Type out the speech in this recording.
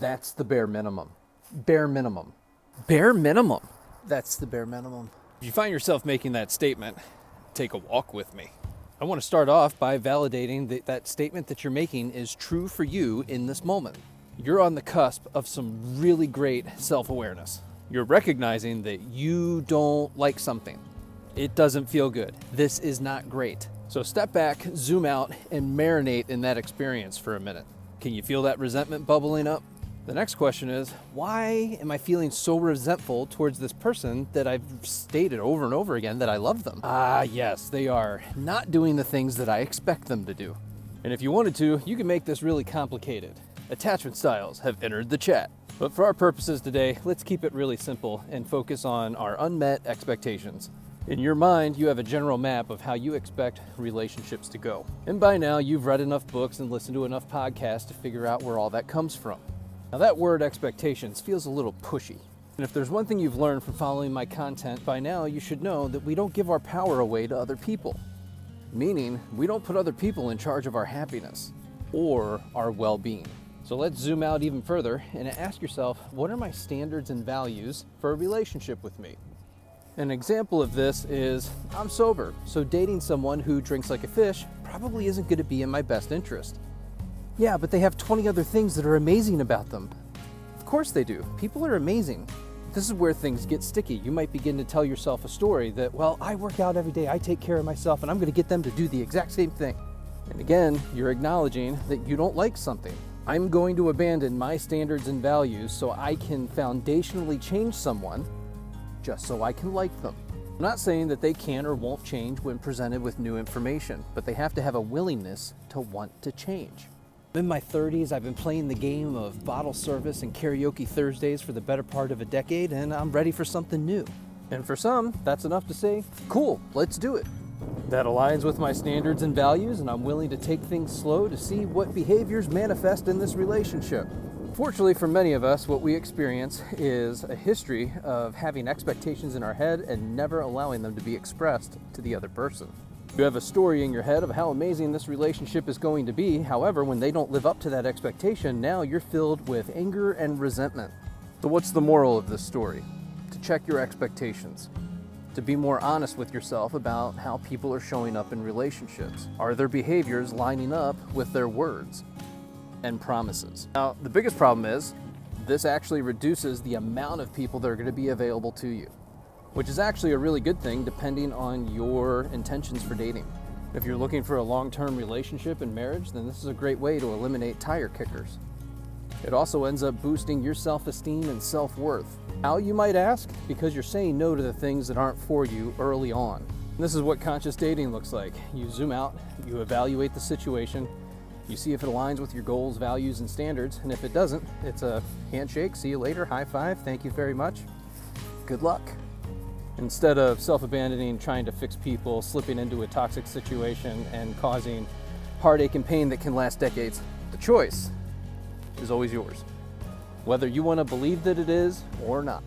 That's the bare minimum. Bare minimum. Bare minimum. That's the bare minimum. If you find yourself making that statement, take a walk with me. I want to start off by validating that that statement that you're making is true for you in this moment. You're on the cusp of some really great self-awareness. You're recognizing that you don't like something. It doesn't feel good. This is not great. So step back, zoom out, and marinate in that experience for a minute. Can you feel that resentment bubbling up? The next question is, why am I feeling so resentful towards this person that I've stated over and over again that I love them? Ah, yes, they are not doing the things that I expect them to do. And if you wanted to, you can make this really complicated. Attachment styles have entered the chat. But for our purposes today, let's keep it really simple and focus on our unmet expectations. In your mind, you have a general map of how you expect relationships to go. And by now, you've read enough books and listened to enough podcasts to figure out where all that comes from. Now that word expectations feels a little pushy. And if there's one thing you've learned from following my content by now, you should know that we don't give our power away to other people. Meaning, we don't put other people in charge of our happiness or our well-being. So let's zoom out even further and ask yourself, what are my standards and values for a relationship with me? An example of this is, I'm sober, so dating someone who drinks like a fish probably isn't going to be in my best interest. Yeah, but they have 20 other things that are amazing about them. Of course they do. People are amazing. This is where things get sticky. You might begin to tell yourself a story that, well, I work out every day, I take care of myself, and I'm going to get them to do the exact same thing. And again, you're acknowledging that you don't like something. I'm going to abandon my standards and values so I can foundationally change someone just so I can like them. I'm not saying that they can or won't change when presented with new information, but they have to have a willingness to want to change. In my 30s, I've been playing the game of bottle service and karaoke Thursdays for the better part of a decade, and I'm ready for something new. And for some, that's enough to say, cool, let's do it. That aligns with my standards and values, and I'm willing to take things slow to see what behaviors manifest in this relationship. Fortunately for many of us, what we experience is a history of having expectations in our head and never allowing them to be expressed to the other person. You have a story in your head of how amazing this relationship is going to be. However, when they don't live up to that expectation, now you're filled with anger and resentment. So what's the moral of this story? To check your expectations. To be more honest with yourself about how people are showing up in relationships. Are their behaviors lining up with their words and promises? Now, the biggest problem is this actually reduces the amount of people that are going to be available to you, which is actually a really good thing depending on your intentions for dating. If you're looking for a long-term relationship and marriage, then this is a great way to eliminate tire kickers. It also ends up boosting your self-esteem and self-worth. How, you might ask? Because you're saying no to the things that aren't for you early on. And this is what conscious dating looks like. You zoom out, you evaluate the situation, you see if it aligns with your goals, values, and standards, and if it doesn't, it's a handshake, see you later, high five, thank you very much, good luck. Instead of self-abandoning, trying to fix people, slipping into a toxic situation, and causing heartache and pain that can last decades, the choice is always yours, whether you want to believe that it is or not.